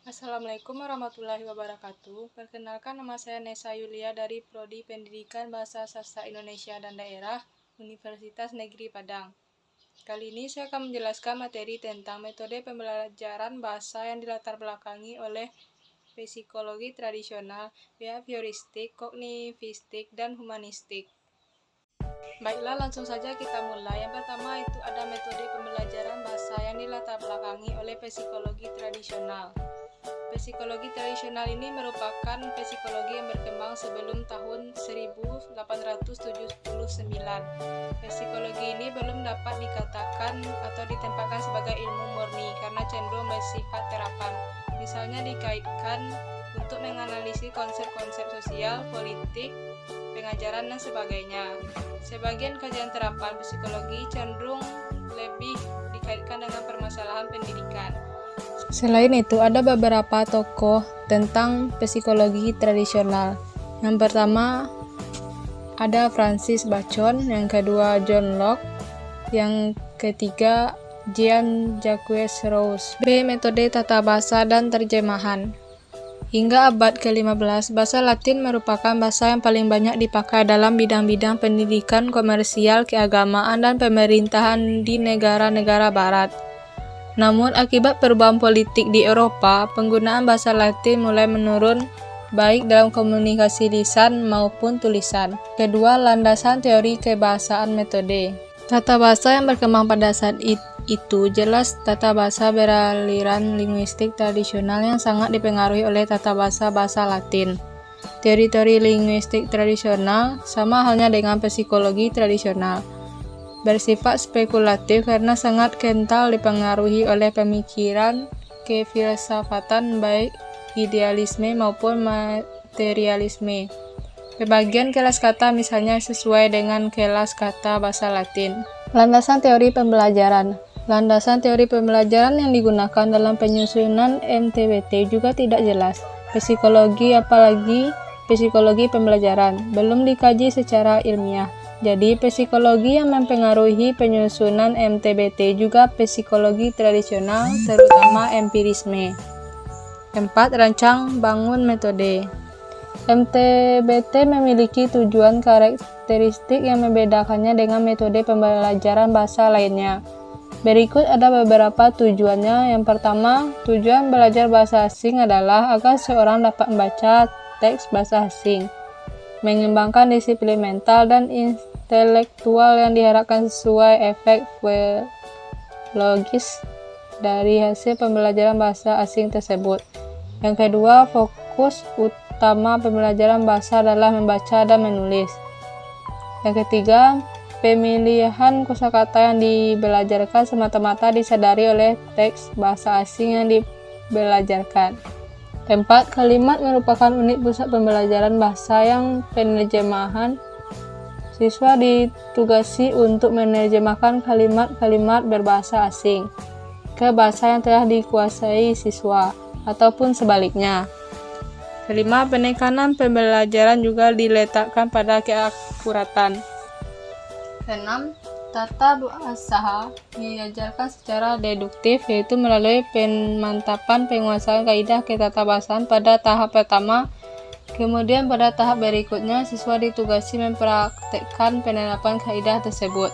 Assalamualaikum warahmatullahi wabarakatuh. Perkenalkan, nama saya Nesa Yulia dari Prodi Pendidikan Bahasa Sastra Indonesia dan Daerah Universitas Negeri Padang. Kali ini saya akan menjelaskan materi tentang metode pembelajaran bahasa yang dilatar belakangi oleh psikologi tradisional, behavioristik, kognitivistik, dan humanistik. Baiklah, langsung saja kita mulai. Yang pertama itu ada metode pembelajaran bahasa yang dilatar belakangi oleh psikologi tradisional. Psikologi tradisional ini merupakan psikologi yang berkembang sebelum tahun 1879. Psikologi ini belum dapat dikatakan atau ditempatkan sebagai ilmu murni karena cenderung bersifat terapan. Misalnya dikaitkan untuk menganalisis konsep-konsep sosial, politik, pengajaran, dan sebagainya. Sebagian kajian terapan psikologi cenderung lebih dikaitkan dengan permasalahan pendidikan. Selain itu, ada beberapa tokoh tentang psikologi tradisional. Yang pertama ada Francis Bacon, yang kedua John Locke, yang ketiga Jean-Jacques Rousseau. B. Metode tata bahasa dan terjemahan. Hingga abad ke-15, bahasa Latin merupakan bahasa yang paling banyak dipakai dalam bidang-bidang pendidikan, komersial, keagamaan, dan pemerintahan di negara-negara barat. Namun, akibat perubahan politik di Eropa, penggunaan bahasa Latin mulai menurun, baik dalam komunikasi lisan maupun tulisan. Kedua, landasan teori kebahasaan metode. Tata bahasa yang berkembang pada saat itu jelas tata bahasa beraliran linguistik tradisional yang sangat dipengaruhi oleh tata bahasa Latin. Teori-teori linguistik tradisional sama halnya dengan psikologi tradisional, bersifat spekulatif karena sangat kental dipengaruhi oleh pemikiran kefilsafatan baik idealisme maupun materialisme. Pembagian kelas kata misalnya sesuai dengan kelas kata bahasa Latin. Landasan teori pembelajaran. Landasan teori pembelajaran yang digunakan dalam penyusunan MTBT juga tidak jelas. Psikologi, apalagi psikologi pembelajaran, belum dikaji secara ilmiah. Jadi, psikologi yang mempengaruhi penyusunan MTBT juga psikologi tradisional, terutama empirisme. 4. Rancang bangun metode. MTBT memiliki tujuan karakteristik yang membedakannya dengan metode pembelajaran bahasa lainnya. Berikut ada beberapa tujuannya. Yang pertama, tujuan belajar bahasa asing adalah agar seorang dapat membaca teks bahasa asing, mengembangkan disiplin mental dan intelektual yang diharapkan sesuai efek logis dari hasil pembelajaran bahasa asing tersebut. Yang kedua, fokus utama pembelajaran bahasa adalah membaca dan menulis. Yang ketiga, pemilihan kosakata yang dibelajarkan semata-mata disadari oleh teks bahasa asing yang dibelajarkan. 4. Kalimat merupakan unit pusat pembelajaran bahasa yang penerjemahan. Siswa ditugasi untuk menerjemahkan kalimat-kalimat berbahasa asing ke bahasa yang telah dikuasai siswa, ataupun sebaliknya. 5. Penekanan pembelajaran juga diletakkan pada keakuratan. 6. Tata bahasa diajarkan secara deduktif, yaitu melalui pemantapan penguasaan kaidah ketatahbahasaan pada tahap pertama. Kemudian pada tahap berikutnya, siswa ditugasi mempraktekkan penerapan kaidah tersebut.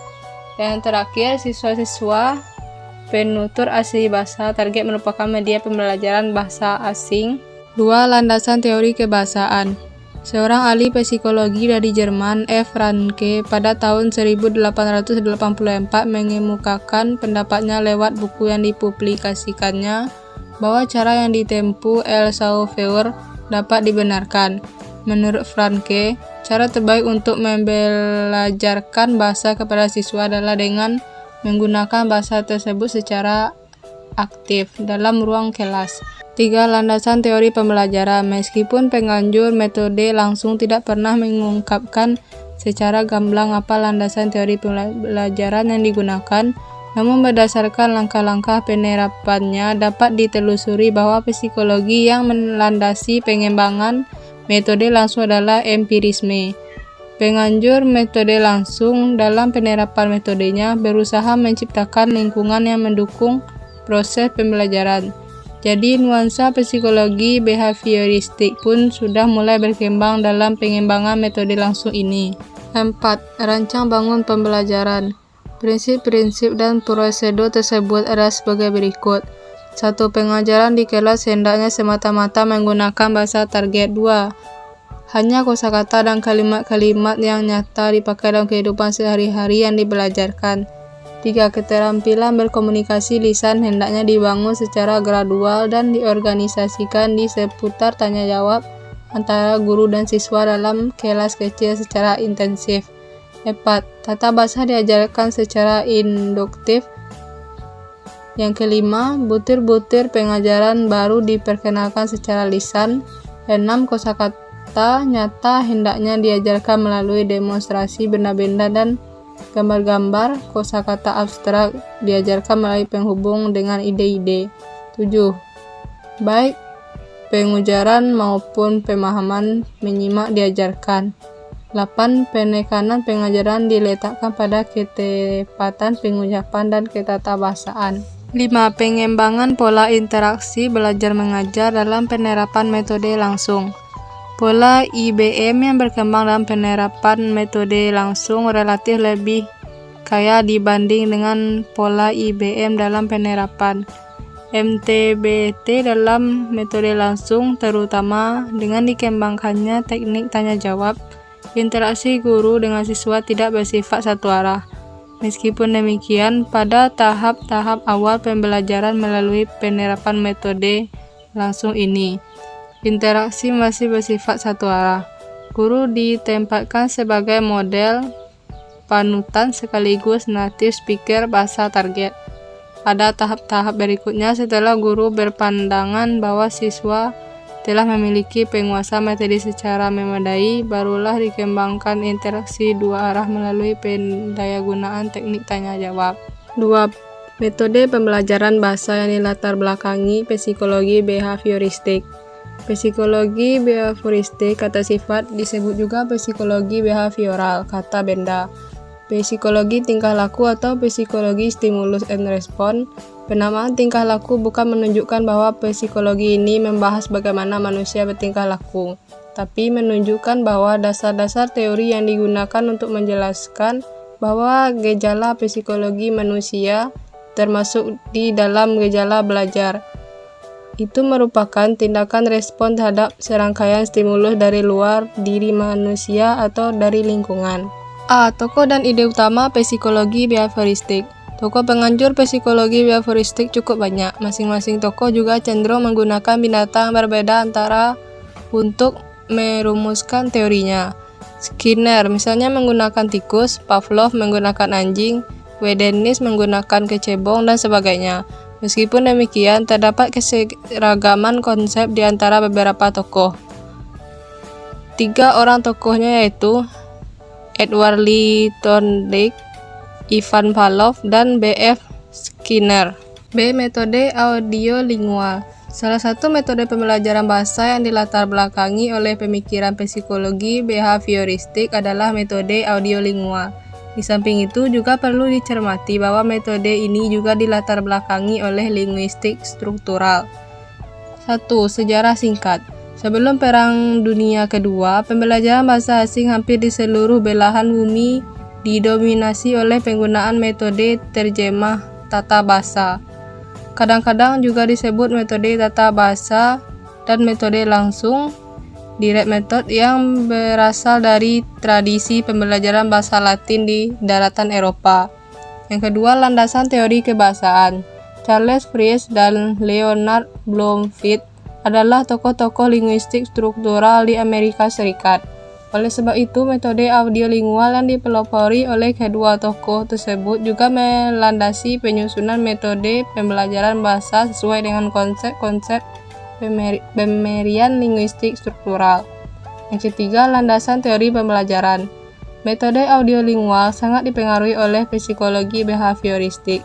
Dan yang terakhir, siswa-siswa penutur asli bahasa target merupakan media pembelajaran bahasa asing. 2. Landasan teori kebahasaan. Seorang ahli psikologi dari Jerman, F. Franke, pada tahun 1884 mengemukakan pendapatnya lewat buku yang dipublikasikannya bahwa cara yang ditempuh El Saussure dapat dibenarkan. Menurut Franke, cara terbaik untuk membelajarkan bahasa kepada siswa adalah dengan menggunakan bahasa tersebut secara aktif dalam ruang kelas. 3. Landasan teori pembelajaran. Meskipun penganjur metode langsung tidak pernah mengungkapkan secara gamblang apa landasan teori pembelajaran yang digunakan, namun berdasarkan langkah-langkah penerapannya dapat ditelusuri bahwa psikologi yang melandasi pengembangan metode langsung adalah empirisme. Penganjur metode langsung dalam penerapan metodenya berusaha menciptakan lingkungan yang mendukung proses pembelajaran. Jadi nuansa psikologi behavioristik pun sudah mulai berkembang dalam pengembangan metode langsung ini. 4. Rancang bangun pembelajaran. Prinsip-prinsip dan prosedur tersebut adalah sebagai berikut. 1. Pengajaran di kelas hendaknya semata-mata menggunakan bahasa target. 2. Hanya kosakata dan kalimat-kalimat yang nyata dipakai dalam kehidupan sehari-hari yang dibelajarkan. 3. Keterampilan berkomunikasi lisan hendaknya dibangun secara gradual dan diorganisasikan di seputar tanya-jawab antara guru dan siswa dalam kelas kecil secara intensif. 4. Tata bahasa diajarkan secara induktif. Yang kelima, butir-butir pengajaran baru diperkenalkan secara lisan. 6. Kosakata nyata hendaknya diajarkan melalui demonstrasi benda-benda dan gambar-gambar. Kosakata abstrak diajarkan melalui penghubung dengan ide-ide. 7. Baik pengujaran maupun pemahaman menyimak diajarkan. 8. Penekanan pengajaran diletakkan pada ketepatan pengucapan dan ketatabahasaan. 5. Pengembangan pola interaksi belajar mengajar dalam penerapan metode langsung. Pola IBM yang berkembang dalam penerapan metode langsung relatif lebih kaya dibanding dengan pola IBM dalam penerapan MTBT dalam metode langsung, terutama dengan dikembangkannya teknik tanya-jawab. Interaksi guru dengan siswa tidak bersifat satu arah. Meskipun demikian, pada tahap-tahap awal pembelajaran melalui penerapan metode langsung ini, interaksi masih bersifat satu arah. Guru ditempatkan sebagai model panutan sekaligus native speaker bahasa target. Pada tahap-tahap berikutnya, setelah guru berpandangan bahwa siswa telah memiliki penguasaan metode secara memadai, barulah dikembangkan interaksi dua arah melalui pendayagunaan teknik tanya-jawab. 2. Metode pembelajaran bahasa yang dilatar belakangi psikologi behavioristik. Psikologi behavioristik kata sifat disebut juga psikologi behavioral kata benda. Psikologi tingkah laku atau psikologi stimulus and response. Penamaan tingkah laku bukan menunjukkan bahwa psikologi ini membahas bagaimana manusia bertingkah laku, tapi menunjukkan bahwa dasar-dasar teori yang digunakan untuk menjelaskan bahwa gejala psikologi manusia termasuk di dalam gejala belajar. Itu merupakan tindakan respon terhadap serangkaian stimulus dari luar diri manusia atau dari lingkungan. A. Tokoh dan ide utama psikologi behavioristik. Tokoh penganjur psikologi behavioristik cukup banyak. Masing-masing tokoh juga cenderung menggunakan binatang berbeda antara untuk merumuskan teorinya. Skinner misalnya menggunakan tikus, Pavlov menggunakan anjing, Wedenis menggunakan kecebong, dan sebagainya. Meskipun demikian, terdapat keseragaman konsep di antara beberapa tokoh. 3 orang tokohnya yaitu Edward Lee Thorndike, Ivan Pavlov, dan B.F. Skinner. B. Metode audiolingual. Salah satu metode pembelajaran bahasa yang dilatar belakangi oleh pemikiran psikologi behavioristik adalah metode audiolingual. Di samping itu juga perlu dicermati bahwa metode ini juga dilatar belakangi oleh linguistik struktural. 1. Sejarah singkat. Sebelum Perang Dunia Kedua, pembelajaran bahasa asing hampir di seluruh belahan bumi didominasi oleh penggunaan metode terjemah tata bahasa. Kadang-kadang juga disebut metode tata bahasa dan metode langsung, direct method, yang berasal dari tradisi pembelajaran bahasa Latin di daratan Eropa. Yang kedua, landasan teori kebahasaan. Charles Frisch dan Leonard Bloomfield adalah tokoh-tokoh linguistik struktural di Amerika Serikat. Oleh sebab itu, metode audiolingual yang dipelopori oleh kedua tokoh tersebut juga melandasi penyusunan metode pembelajaran bahasa sesuai dengan konsep-konsep pemerian linguistik struktural. Yang ketiga, landasan teori pembelajaran. Metode audiolingual sangat dipengaruhi oleh psikologi behavioristik.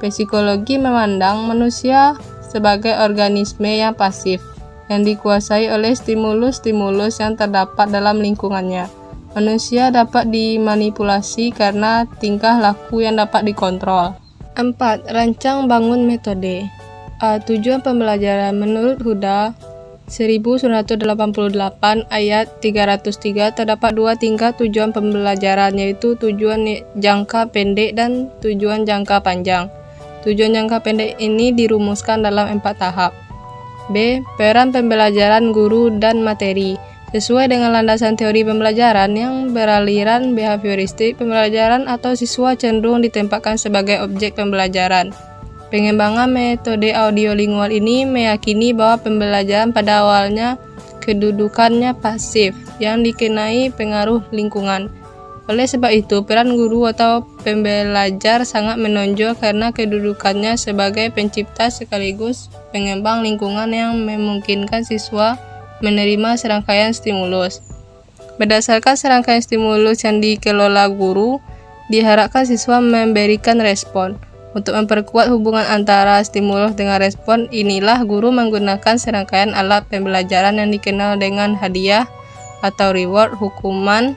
Psikologi memandang manusia sebagai organisme yang pasif, yang dikuasai oleh stimulus-stimulus yang terdapat dalam lingkungannya. Manusia dapat dimanipulasi karena tingkah laku yang dapat dikontrol. 4. Rancang bangun metode. Tujuan pembelajaran menurut Huda 1988 ayat 303 terdapat dua tingkat tujuan pembelajaran, yaitu tujuan jangka pendek dan tujuan jangka panjang. Tujuan jangka pendek ini dirumuskan dalam 4 tahap. B. Peran pembelajaran guru dan materi. Sesuai dengan landasan teori pembelajaran yang beraliran behavioristik, pembelajaran atau siswa cenderung ditempatkan sebagai objek pembelajaran. Pengembangan metode audiolingual ini meyakini bahwa pembelajaran pada awalnya kedudukannya pasif yang dikenai pengaruh lingkungan. Oleh sebab itu, peran guru atau pembelajar sangat menonjol karena kedudukannya sebagai pencipta sekaligus pengembang lingkungan yang memungkinkan siswa menerima serangkaian stimulus. Berdasarkan serangkaian stimulus yang dikelola guru, diharapkan siswa memberikan respon. Untuk memperkuat hubungan antara stimulus dengan respon, inilah guru menggunakan serangkaian alat pembelajaran yang dikenal dengan hadiah atau reward, hukuman,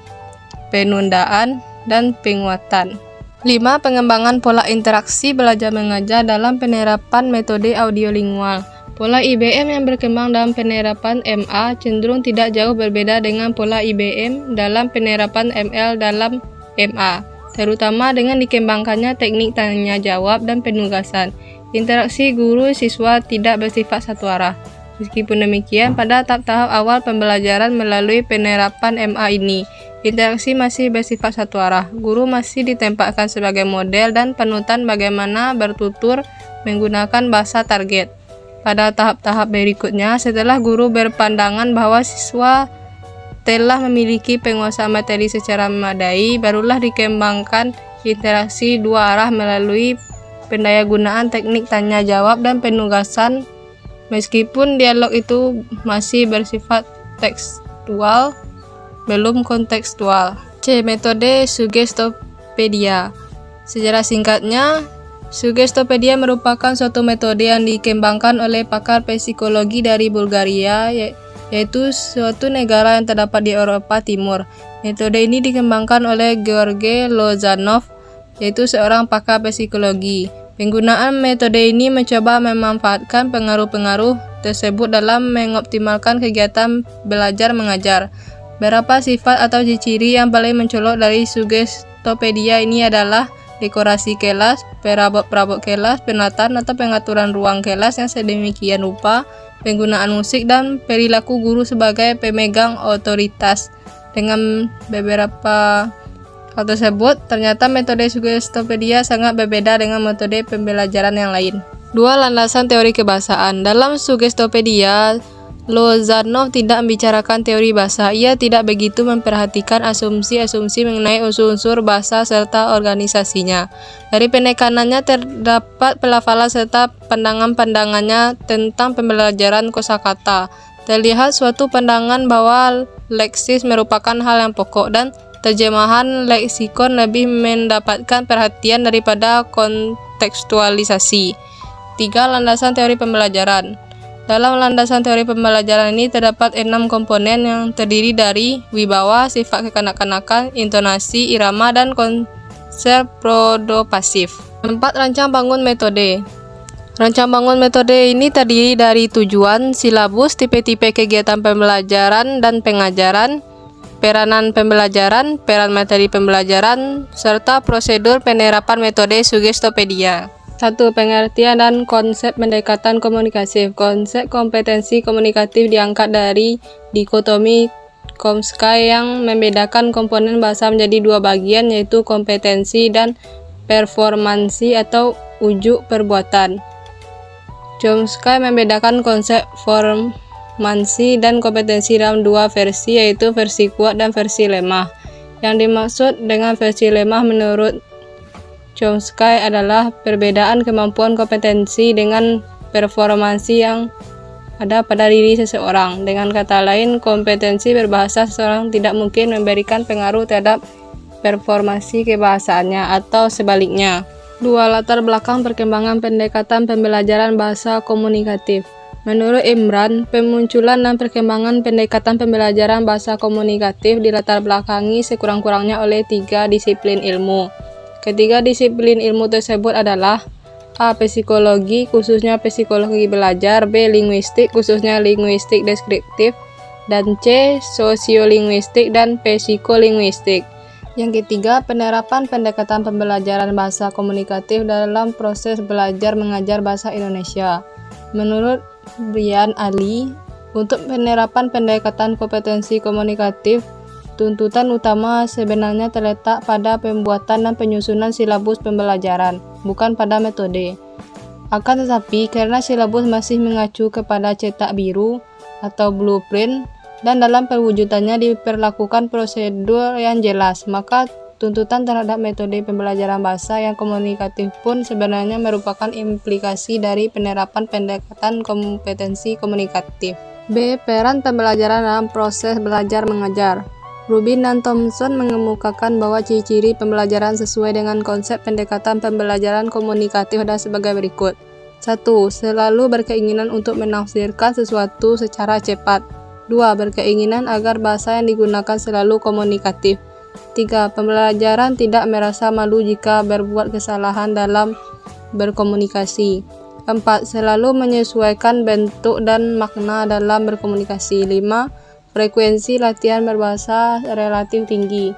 penundaan, dan penguatan. 5. Pengembangan pola interaksi belajar mengajar dalam penerapan metode audiolingual. Pola IBM yang berkembang dalam penerapan MA cenderung tidak jauh berbeda dengan pola IBM dalam penerapan ML dalam MA, terutama dengan dikembangkannya teknik tanya jawab dan penugasan. Interaksi guru-siswa tidak bersifat satu arah. Meskipun demikian, pada tahap-tahap awal pembelajaran melalui penerapan MA ini, interaksi masih bersifat satu arah. Guru masih ditempatkan sebagai model dan panutan bagaimana bertutur menggunakan bahasa target. Pada tahap-tahap berikutnya, setelah guru berpandangan bahwa siswa telah memiliki penguasaan materi secara memadai, barulah dikembangkan interaksi dua arah melalui pendayagunaan teknik tanya jawab dan penugasan. Meskipun dialog itu masih bersifat tekstual, belum kontekstual. C. Metode Suggestopedia. Sejarah singkatnya, Suggestopedia merupakan suatu metode yang dikembangkan oleh pakar psikologi dari Bulgaria, yaitu suatu negara yang terdapat di Eropa Timur. Metode ini dikembangkan oleh George Lozanov, yaitu seorang pakar psikologi. Penggunaan metode ini mencoba memanfaatkan pengaruh-pengaruh tersebut dalam mengoptimalkan kegiatan belajar mengajar. Beberapa sifat atau ciri yang paling mencolok dari Suggestopedia ini adalah dekorasi kelas, perabot-perabot kelas, penataan atau pengaturan ruang kelas yang sedemikian rupa, penggunaan musik, dan perilaku guru sebagai pemegang otoritas. Dengan beberapa hal tersebut, ternyata metode Suggestopedia sangat berbeda dengan metode pembelajaran yang lain. 2. Landasan teori kebahasaan. Dalam Suggestopedia, Lozanov tidak membicarakan teori bahasa. Ia tidak begitu memperhatikan asumsi-asumsi mengenai unsur-unsur bahasa serta organisasinya. Dari penekanannya terdapat pelafalan serta pandangan-pandangannya tentang pembelajaran kosakata. Terlihat suatu pandangan bahwa leksis merupakan hal yang pokok dan terjemahan leksikon lebih mendapatkan perhatian daripada kontekstualisasi. 3. Landasan teori pembelajaran. Dalam landasan teori pembelajaran ini terdapat 6 komponen yang terdiri dari wibawa, sifat kekanak-kanakan, intonasi, irama, dan konsep prodopasif. 4. Rancang bangun metode. Rancang bangun metode ini terdiri dari tujuan, silabus, tipe-tipe kegiatan pembelajaran dan pengajaran, peranan pembelajaran, peran materi pembelajaran, serta prosedur penerapan metode Suggestopedia. 1. Pengertian dan konsep pendekatan komunikatif. Konsep kompetensi komunikatif diangkat dari dikotomi Chomsky yang membedakan komponen bahasa menjadi dua bagian, yaitu kompetensi dan performansi atau ujuk perbuatan. Chomsky membedakan konsep formansi dan kompetensi dalam dua versi, yaitu versi kuat dan versi lemah. Yang dimaksud dengan versi lemah menurut Chomsky adalah perbedaan kemampuan kompetensi dengan performansi yang ada pada diri seseorang. Dengan kata lain, kompetensi berbahasa seseorang tidak mungkin memberikan pengaruh terhadap performansi kebahasaannya atau sebaliknya. 2. Latar belakang perkembangan pendekatan pembelajaran bahasa komunikatif. Menurut Imran, pemunculan dan perkembangan pendekatan pembelajaran bahasa komunikatif dilatar belakangi sekurang-kurangnya oleh 3 disiplin ilmu. Ketiga disiplin ilmu tersebut adalah A. Psikologi, khususnya psikologi belajar. B. Linguistik, khususnya linguistik deskriptif. Dan C. Sosiolinguistik dan psikolinguistik. Yang ketiga, penerapan pendekatan pembelajaran bahasa komunikatif dalam proses belajar mengajar bahasa Indonesia. Menurut Brian Ali, untuk penerapan pendekatan kompetensi komunikatif, tuntutan utama sebenarnya terletak pada pembuatan dan penyusunan silabus pembelajaran, bukan pada metode. Akan tetapi, karena silabus masih mengacu kepada cetak biru atau blueprint, dan dalam perwujudannya diperlakukan prosedur yang jelas, maka tuntutan terhadap metode pembelajaran bahasa yang komunikatif pun sebenarnya merupakan implikasi dari penerapan pendekatan kompetensi komunikatif. B. Peran pembelajaran dalam proses belajar mengajar. Rubin dan Thompson mengemukakan bahwa ciri-ciri pembelajaran sesuai dengan konsep pendekatan pembelajaran komunikatif adalah sebagai berikut. 1. Selalu berkeinginan untuk menafsirkan sesuatu secara cepat. 2. Berkeinginan agar bahasa yang digunakan selalu komunikatif. 3. Pembelajaran tidak merasa malu jika berbuat kesalahan dalam berkomunikasi. 4. Selalu menyesuaikan bentuk dan makna dalam berkomunikasi. 5. Frekuensi latihan berbahasa relatif tinggi.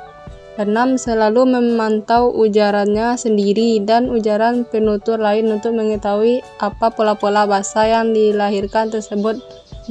6. Selalu memantau ujarannya sendiri dan ujaran penutur lain untuk mengetahui apa pola-pola bahasa yang dilahirkan tersebut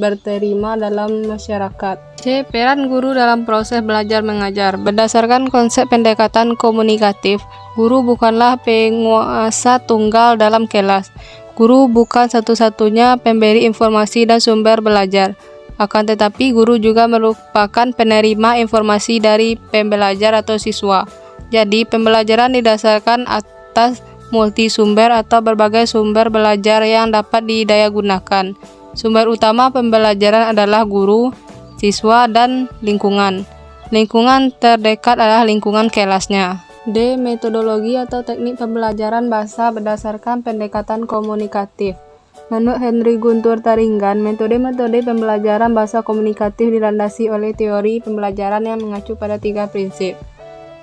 berterima dalam masyarakat. C. Peran guru dalam proses belajar mengajar. Berdasarkan konsep pendekatan komunikatif, guru bukanlah penguasa tunggal dalam kelas. Guru bukan satu-satunya pemberi informasi dan sumber belajar. Akan tetapi, guru juga merupakan penerima informasi dari pembelajar atau siswa. Jadi, pembelajaran didasarkan atas multisumber atau berbagai sumber belajar yang dapat didayagunakan. Sumber utama pembelajaran adalah guru, siswa, dan lingkungan. Lingkungan terdekat adalah lingkungan kelasnya. D. Metodologi atau teknik pembelajaran bahasa berdasarkan pendekatan komunikatif. Menurut Henry Guntur Taringgan, metode-metode pembelajaran bahasa komunikatif dilandasi oleh teori pembelajaran yang mengacu pada 3 prinsip.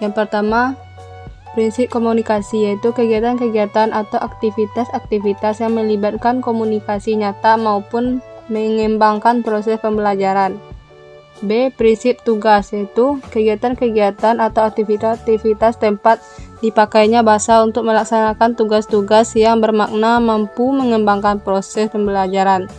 Yang pertama, prinsip komunikasi, yaitu kegiatan-kegiatan atau aktivitas-aktivitas yang melibatkan komunikasi nyata maupun mengembangkan proses pembelajaran. B. Prinsip tugas, yaitu kegiatan-kegiatan atau aktivitas-aktivitas tempat dipakainya bahasa untuk melaksanakan tugas-tugas yang bermakna mampu mengembangkan proses pembelajaran.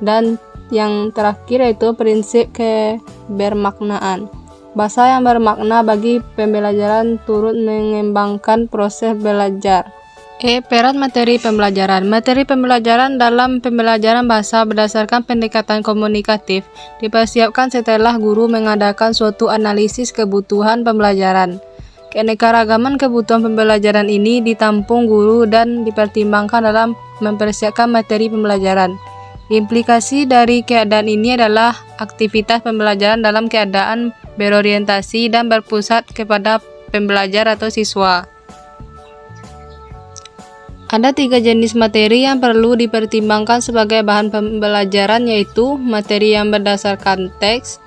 Dan yang terakhir yaitu prinsip kebermaknaan. Bahasa yang bermakna bagi pembelajaran turut mengembangkan proses belajar. E. Peran materi pembelajaran. Materi pembelajaran dalam pembelajaran bahasa berdasarkan pendekatan komunikatif dipersiapkan setelah guru mengadakan suatu analisis kebutuhan pembelajaran. Keanekaragaman kebutuhan pembelajaran ini ditampung guru dan dipertimbangkan dalam mempersiapkan materi pembelajaran. Implikasi dari keadaan ini adalah aktivitas pembelajaran dalam keadaan berorientasi dan berpusat kepada pembelajar atau siswa. Ada 3 jenis materi yang perlu dipertimbangkan sebagai bahan pembelajaran, yaitu materi yang berdasarkan teks,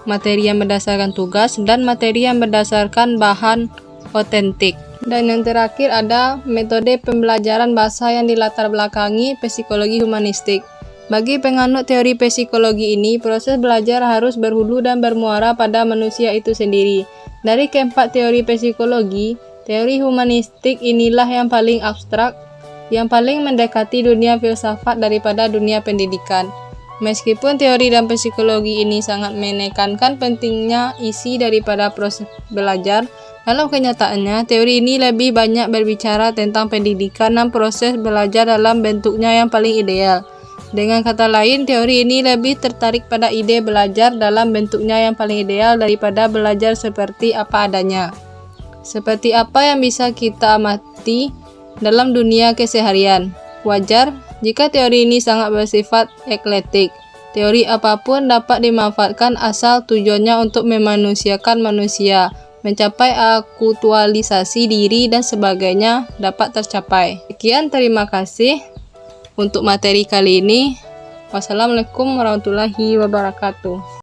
materi yang berdasarkan tugas, dan materi yang berdasarkan bahan otentik. Dan yang terakhir ada metode pembelajaran bahasa yang dilatar belakangi psikologi humanistik. Bagi penganut teori psikologi ini, proses belajar harus berhulu dan bermuara pada manusia itu sendiri. Dari keempat teori psikologi, teori humanistik inilah yang paling abstrak, yang paling mendekati dunia filsafat daripada dunia pendidikan. Meskipun teori dan psikologi ini sangat menekankan pentingnya isi daripada proses belajar, dalam kenyataannya teori ini lebih banyak berbicara tentang pendidikan dan proses belajar dalam bentuknya yang paling ideal. Dengan kata lain, teori ini lebih tertarik pada ide belajar dalam bentuknya yang paling ideal daripada belajar seperti apa adanya. Seperti apa yang bisa kita amati dalam dunia keseharian. Wajar jika teori ini sangat bersifat eklektik. Teori apapun dapat dimanfaatkan asal tujuannya untuk memanusiakan manusia, mencapai akutualisasi diri dan sebagainya dapat tercapai. Sekian, terima kasih untuk materi kali ini. Wassalamualaikum warahmatullahi wabarakatuh.